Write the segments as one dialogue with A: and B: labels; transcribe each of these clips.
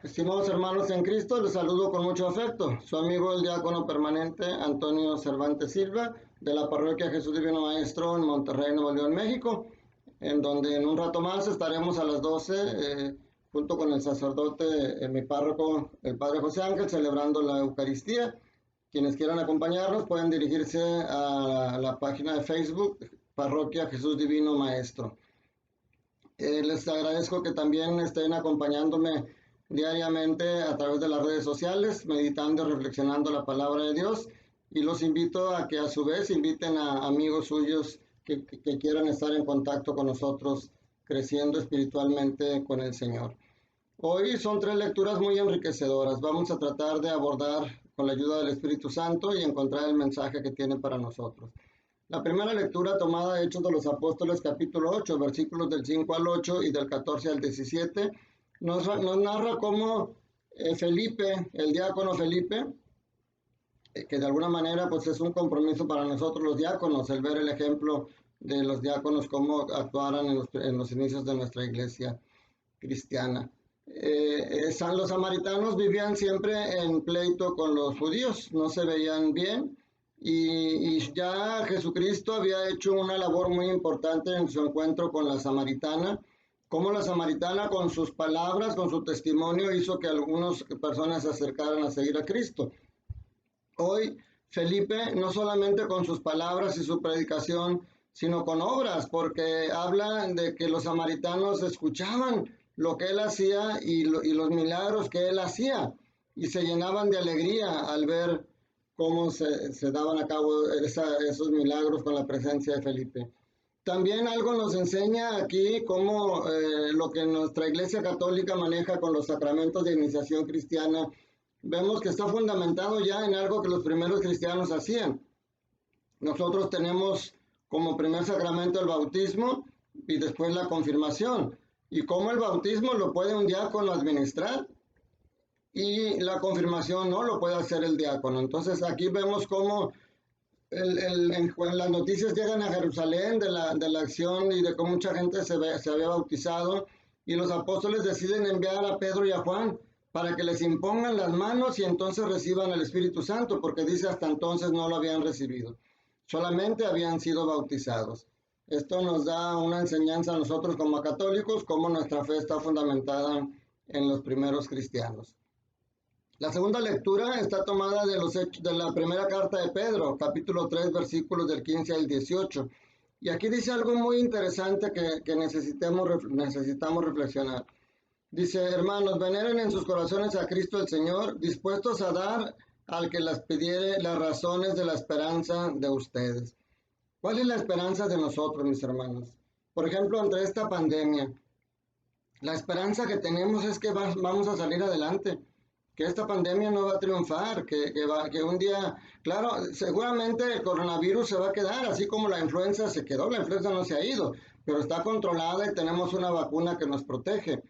A: Estimados hermanos en Cristo, les saludo con mucho afecto. Su amigo el diácono permanente Antonio Cervantes Silva, de la parroquia Jesús Divino Maestro en Monterrey, Nuevo León, México, en donde en un rato más estaremos a las 12, junto con el sacerdote, mi párroco, el Padre José Ángel, celebrando la Eucaristía. Quienes quieran acompañarnos pueden dirigirse a la página de Facebook, Parroquia Jesús Divino Maestro. Les agradezco que también estén acompañándome diariamente a través de las redes sociales, meditando y reflexionando la palabra de Dios. Y los invito a que a su vez inviten a amigos suyos que quieran estar en contacto con nosotros, creciendo espiritualmente con el Señor. Hoy son 3 lecturas muy enriquecedoras. Vamos a tratar de abordar con la ayuda del Espíritu Santo y encontrar el mensaje que tiene para nosotros. La primera lectura tomada de Hechos de los Apóstoles, capítulo 8, versículos del 5 al 8 y del 14 al 17, nos narra cómo Felipe, el diácono Felipe, que de alguna manera pues es un compromiso para nosotros los diáconos, el ver el ejemplo de los diáconos, cómo actuaran en los inicios de nuestra iglesia cristiana. Los samaritanos vivían siempre en pleito con los judíos, no se veían bien. Y ya Jesucristo había hecho una labor muy importante en su encuentro con la samaritana, como la samaritana con sus palabras, con su testimonio, hizo que algunas personas se acercaran a seguir a Cristo. Hoy Felipe, no solamente con sus palabras y su predicación, sino con obras, porque habla de que los samaritanos escuchaban lo que él hacía y los milagros que él hacía, y se llenaban de alegría al ver cómo se daban a cabo esos milagros con la presencia de Felipe. También algo nos enseña aquí cómo lo que nuestra Iglesia Católica maneja con los sacramentos de iniciación cristiana, vemos que está fundamentado ya en algo que los primeros cristianos hacían. Nosotros tenemos como primer sacramento el bautismo y después la confirmación. Y cómo el bautismo lo puede un diácono administrar y la confirmación no lo puede hacer el diácono. Entonces aquí vemos cómo las noticias llegan a Jerusalén de la acción y de cómo mucha gente se había bautizado, y los apóstoles deciden enviar a Pedro y a Juan para que les impongan las manos y entonces reciban el Espíritu Santo, porque dice hasta entonces no lo habían recibido, solamente habían sido bautizados. Esto nos da una enseñanza a nosotros como católicos, cómo nuestra fe está fundamentada en los primeros cristianos. La segunda lectura está tomada de la primera carta de Pedro, capítulo 3, versículos del 15 al 18. Y aquí dice algo muy interesante que necesitamos reflexionar. Dice: hermanos, veneren en sus corazones a Cristo el Señor, dispuestos a dar al que las pidiere las razones de la esperanza de ustedes. ¿Cuál es la esperanza de nosotros, mis hermanos? Por ejemplo, ante esta pandemia, la esperanza que tenemos es que vamos a salir adelante, que esta pandemia no va a triunfar, que un día, claro, seguramente el coronavirus se va a quedar, así como la influenza se quedó, la influenza no se ha ido, pero está controlada y tenemos una vacuna que nos protege.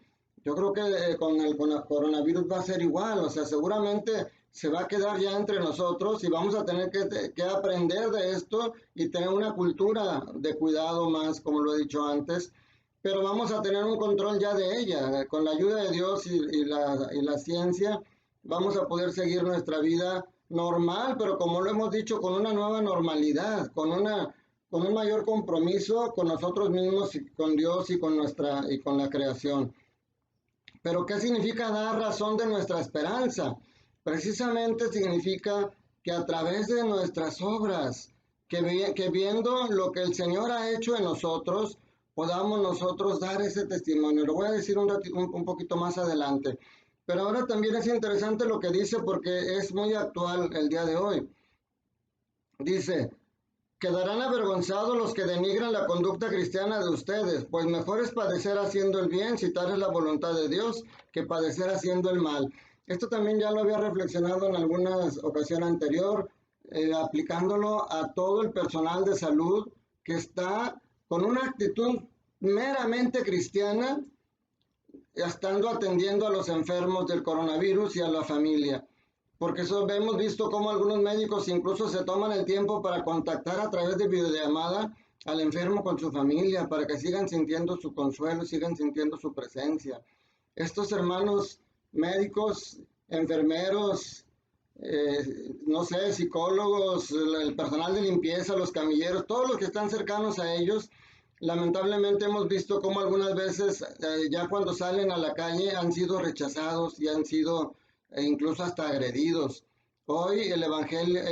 A: Yo creo que con el coronavirus va a ser igual, o sea, seguramente se va a quedar ya entre nosotros y vamos a tener que aprender de esto y tener una cultura de cuidado más, como lo he dicho antes, pero vamos a tener un control ya de ella. Con la ayuda de Dios y la ciencia, vamos a poder seguir nuestra vida normal, pero como lo hemos dicho, con una nueva normalidad, con un mayor compromiso con nosotros mismos y con Dios y con la creación. Pero ¿qué significa dar razón de nuestra esperanza? Precisamente significa que a través de nuestras obras, que viendo lo que el Señor ha hecho en nosotros, podamos nosotros dar ese testimonio. Lo voy a decir un poquito más adelante. Pero ahora también es interesante lo que dice, porque es muy actual el día de hoy. Dice: quedarán avergonzados los que denigran la conducta cristiana de ustedes, pues mejor es padecer haciendo el bien, si tal es la voluntad de Dios, que padecer haciendo el mal. Esto también ya lo había reflexionado en algunas ocasiones anterior, aplicándolo a todo el personal de salud que está con una actitud meramente cristiana, estando atendiendo a los enfermos del coronavirus y a la familia. Porque eso hemos visto cómo algunos médicos incluso se toman el tiempo para contactar a través de videollamada al enfermo con su familia, para que sigan sintiendo su consuelo, sigan sintiendo su presencia. Estos hermanos médicos, enfermeros, no sé, psicólogos, el personal de limpieza, los camilleros, todos los que están cercanos a ellos. Lamentablemente hemos visto cómo algunas veces ya cuando salen a la calle han sido rechazados y han sido incluso hasta agredidos. Hoy el Evangelio,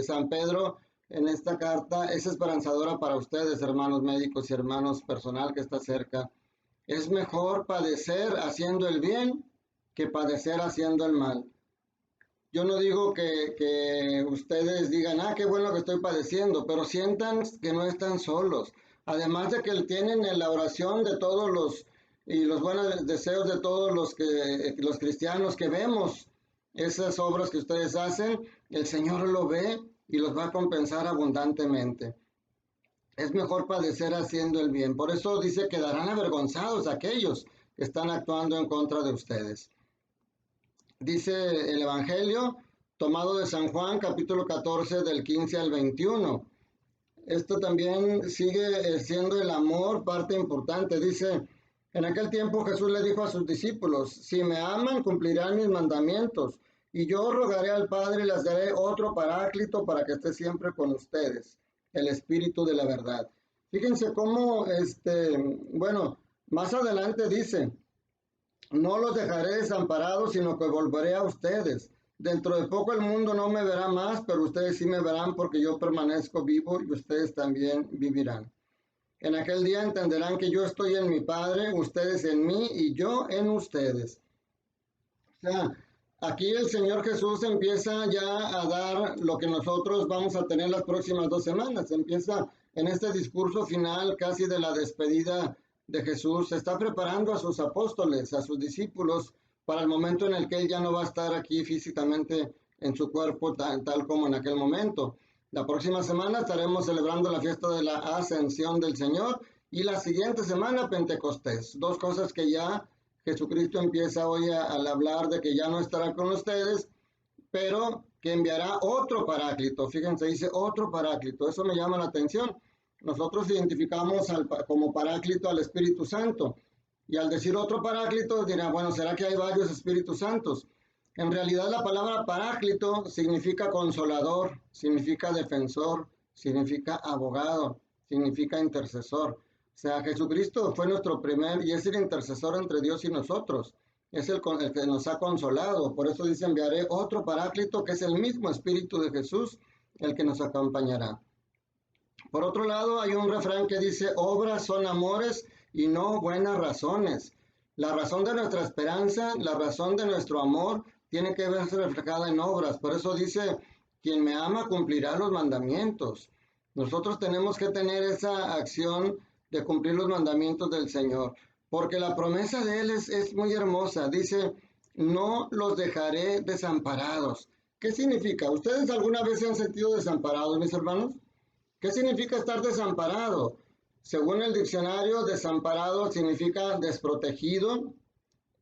A: San Pedro en esta carta es esperanzadora para ustedes, hermanos médicos y hermanos personal que está cerca. Es mejor padecer haciendo el bien que padecer haciendo el mal. Yo no digo que ustedes digan, ah, qué bueno que estoy padeciendo, pero sientan que no están solos. Además de que tienen la oración de todos y los buenos deseos de todos los cristianos que vemos esas obras que ustedes hacen, el Señor lo ve y los va a compensar abundantemente. Es mejor padecer haciendo el bien. Por eso dice, quedarán avergonzados aquellos que están actuando en contra de ustedes. Dice el Evangelio, tomado de San Juan, capítulo 14, del 15 al 21. Esto también sigue siendo el amor parte importante. Dice, en aquel tiempo Jesús le dijo a sus discípulos, si me aman, cumplirán mis mandamientos, y yo rogaré al Padre y les daré otro paráclito para que esté siempre con ustedes, el Espíritu de la verdad. Fíjense cómo, bueno, más adelante dice, no los dejaré desamparados, sino que volveré a ustedes. Dentro de poco el mundo no me verá más, pero ustedes sí me verán porque yo permanezco vivo y ustedes también vivirán. En aquel día entenderán que yo estoy en mi Padre, ustedes en mí y yo en ustedes. O sea, aquí el Señor Jesús empieza ya a dar lo que nosotros vamos a tener las próximas 2 semanas. Empieza en este discurso final casi de la despedida de Jesús. Se está preparando a sus apóstoles, a sus discípulos, para el momento en el que Él ya no va a estar aquí físicamente en su cuerpo tal como en aquel momento. La próxima semana estaremos celebrando la fiesta de la Ascensión del Señor y la siguiente semana Pentecostés. 2 cosas que ya Jesucristo empieza hoy al hablar de que ya no estará con ustedes, pero que enviará otro paráclito. Fíjense, dice otro paráclito. Eso me llama la atención. Nosotros identificamos como paráclito al Espíritu Santo. Y al decir otro paráclito, dirá, bueno, ¿será que hay varios Espíritus Santos? En realidad la palabra paráclito significa consolador, significa defensor, significa abogado, significa intercesor. O sea, Jesucristo fue nuestro primer y es el intercesor entre Dios y nosotros. Es el que nos ha consolado. Por eso dice, enviaré otro paráclito que es el mismo Espíritu de Jesús, el que nos acompañará. Por otro lado, hay un refrán que dice, obras son amores y no buenas razones. La razón de nuestra esperanza, la razón de nuestro amor, tiene que verse reflejada en obras. Por eso dice, quien me ama cumplirá los mandamientos. Nosotros tenemos que tener esa acción de cumplir los mandamientos del Señor, porque la promesa de Él es muy hermosa. Dice, no los dejaré desamparados. ¿Qué significa? ¿Ustedes alguna vez se han sentido desamparados, mis hermanos? ¿Qué significa estar desamparado? Según el diccionario, desamparado significa desprotegido,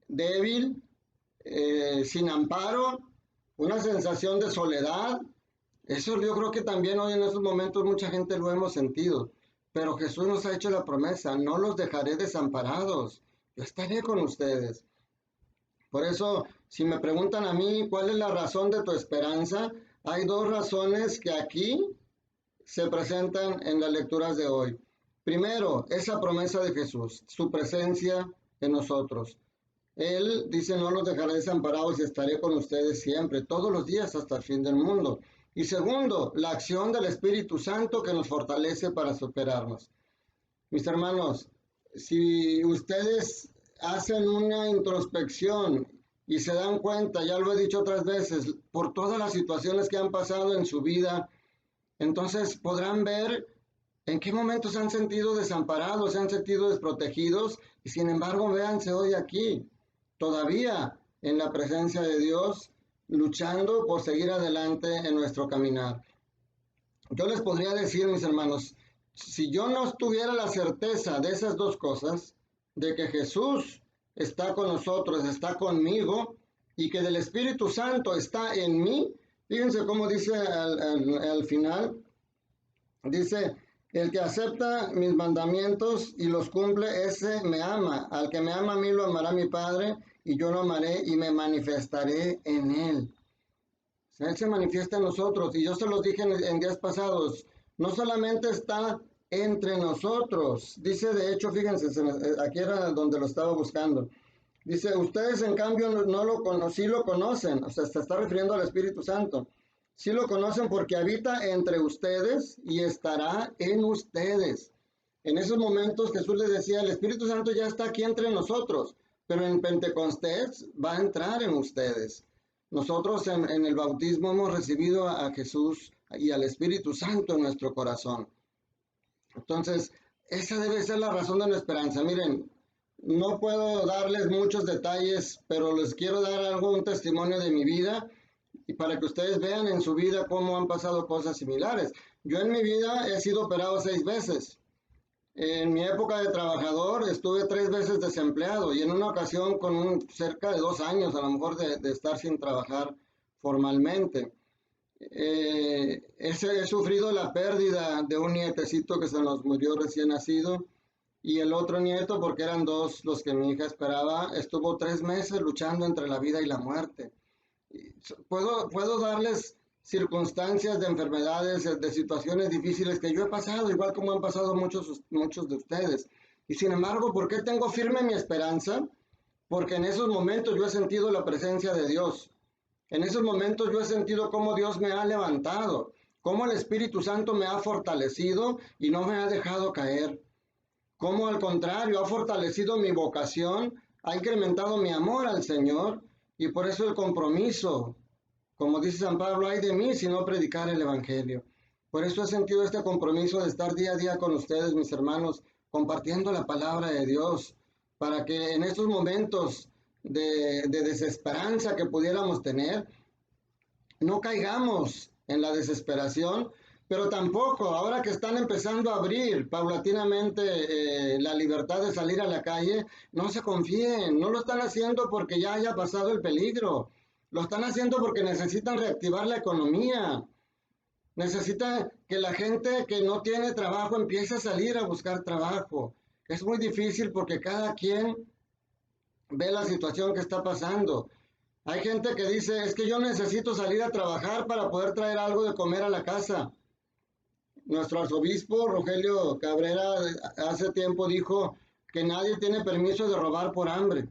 A: débil, sin amparo, una sensación de soledad. Eso yo creo que también hoy en estos momentos mucha gente lo hemos sentido. Pero Jesús nos ha hecho la promesa, no los dejaré desamparados, yo estaré con ustedes. Por eso, si me preguntan a mí cuál es la razón de tu esperanza, hay 2 razones que aquí se presentan en las lecturas de hoy. Primero, esa promesa de Jesús, su presencia en nosotros. Él dice, no los dejaré desamparados y estaré con ustedes siempre, todos los días hasta el fin del mundo. Y segundo, la acción del Espíritu Santo que nos fortalece para superarnos. Mis hermanos, si ustedes hacen una introspección y se dan cuenta, ya lo he dicho otras veces, por todas las situaciones que han pasado en su vida, entonces podrán ver en qué momentos se han sentido desamparados, se han sentido desprotegidos, y sin embargo, véanse hoy aquí, todavía en la presencia de Dios, luchando por seguir adelante en nuestro caminar. Yo les podría decir, mis hermanos, si yo no tuviera la certeza de esas 2 cosas, de que Jesús está con nosotros, está conmigo, y que del Espíritu Santo está en mí, fíjense cómo dice al final, dice El que acepta mis mandamientos y los cumple, ese me ama. Al que me ama a mí lo amará mi Padre, y yo lo amaré y me manifestaré en él. O sea, él se manifiesta en nosotros, y yo se los dije en días pasados, no solamente está entre nosotros, dice de hecho, fíjense, aquí era donde lo estaba buscando. Dice, ustedes en cambio no lo sí lo conocen, o sea, se está refiriendo al Espíritu Santo. Sí lo conocen porque habita entre ustedes y estará en ustedes. En esos momentos Jesús les decía, el Espíritu Santo ya está aquí entre nosotros, pero en Pentecostés va a entrar en ustedes. Nosotros en el bautismo hemos recibido a Jesús y al Espíritu Santo en nuestro corazón. Entonces, esa debe ser la razón de nuestra esperanza. Miren, no puedo darles muchos detalles, pero les quiero dar un testimonio de mi vida y para que ustedes vean en su vida cómo han pasado cosas similares. Yo en mi vida he sido operado 6 veces. En mi época de trabajador estuve 3 veces desempleado y en una ocasión con cerca de 2 años a lo mejor de estar sin trabajar formalmente. He sufrido la pérdida de un nietecito que se nos murió recién nacido y el otro nieto, porque eran 2 los que mi hija esperaba, estuvo 3 meses luchando entre la vida y la muerte. Puedo darles circunstancias de enfermedades, de situaciones difíciles que yo he pasado, igual como han pasado muchos de ustedes. Y sin embargo, ¿por qué tengo firme mi esperanza? Porque en esos momentos yo he sentido la presencia de Dios. En esos momentos yo he sentido cómo Dios me ha levantado, cómo el Espíritu Santo me ha fortalecido y no me ha dejado caer. Cómo al contrario ha fortalecido mi vocación, ha incrementado mi amor al Señor y por eso el compromiso. Como dice San Pablo, ay de mí si no predicar el Evangelio. Por eso he sentido este compromiso de estar día a día con ustedes, mis hermanos, compartiendo la palabra de Dios, para que en estos momentos de desesperanza que pudiéramos tener, no caigamos en la desesperación, pero tampoco, ahora que están empezando a abrir paulatinamente la libertad de salir a la calle, no se confíen, no lo están haciendo porque ya haya pasado el peligro, lo están haciendo porque necesitan reactivar la economía, necesitan que la gente que no tiene trabajo empiece a salir a buscar trabajo. Es muy difícil porque cada quien ve la situación que está pasando. Hay gente que dice, es que yo necesito salir a trabajar para poder traer algo de comer a la casa. Nuestro arzobispo Rogelio Cabrera hace tiempo dijo que nadie tiene permiso de robar por hambre.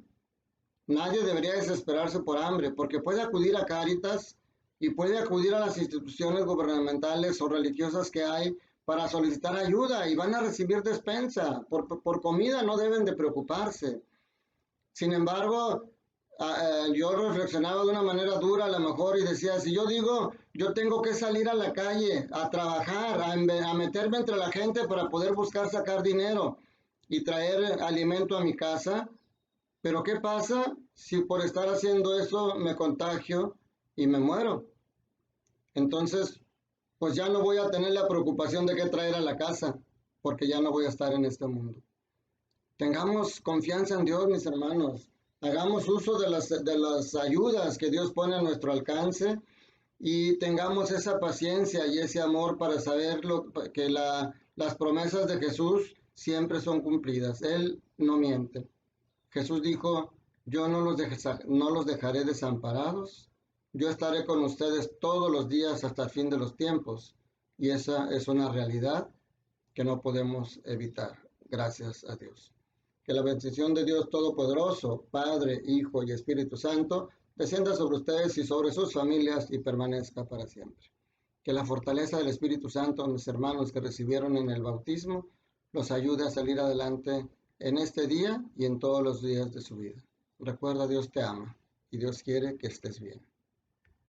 A: Nadie debería desesperarse por hambre, porque puede acudir a Cáritas y puede acudir a las instituciones gubernamentales o religiosas que hay para solicitar ayuda y van a recibir despensa. Por comida no deben de preocuparse. Sin embargo, yo reflexionaba de una manera dura a lo mejor y decía, si yo digo, yo tengo que salir a la calle, a trabajar, a meterme entre la gente para poder buscar sacar dinero y traer alimento a mi casa, pero ¿qué pasa si por estar haciendo eso me contagio y me muero? Entonces, pues ya no voy a tener la preocupación de qué traer a la casa, porque ya no voy a estar en este mundo. Tengamos confianza en Dios, mis hermanos. Hagamos uso de las ayudas que Dios pone a nuestro alcance y tengamos esa paciencia y ese amor para saber que las promesas de Jesús siempre son cumplidas. Él no miente. Jesús dijo, yo no los dejaré desamparados. Yo estaré con ustedes todos los días hasta el fin de los tiempos. Y esa es una realidad que no podemos evitar. Gracias a Dios. Que la bendición de Dios Todopoderoso, Padre, Hijo y Espíritu Santo, descienda sobre ustedes y sobre sus familias y permanezca para siempre. Que la fortaleza del Espíritu Santo, mis hermanos que recibieron en el bautismo, los ayude a salir adelante en este día y en todos los días de su vida. Recuerda, Dios te ama y Dios quiere que estés bien.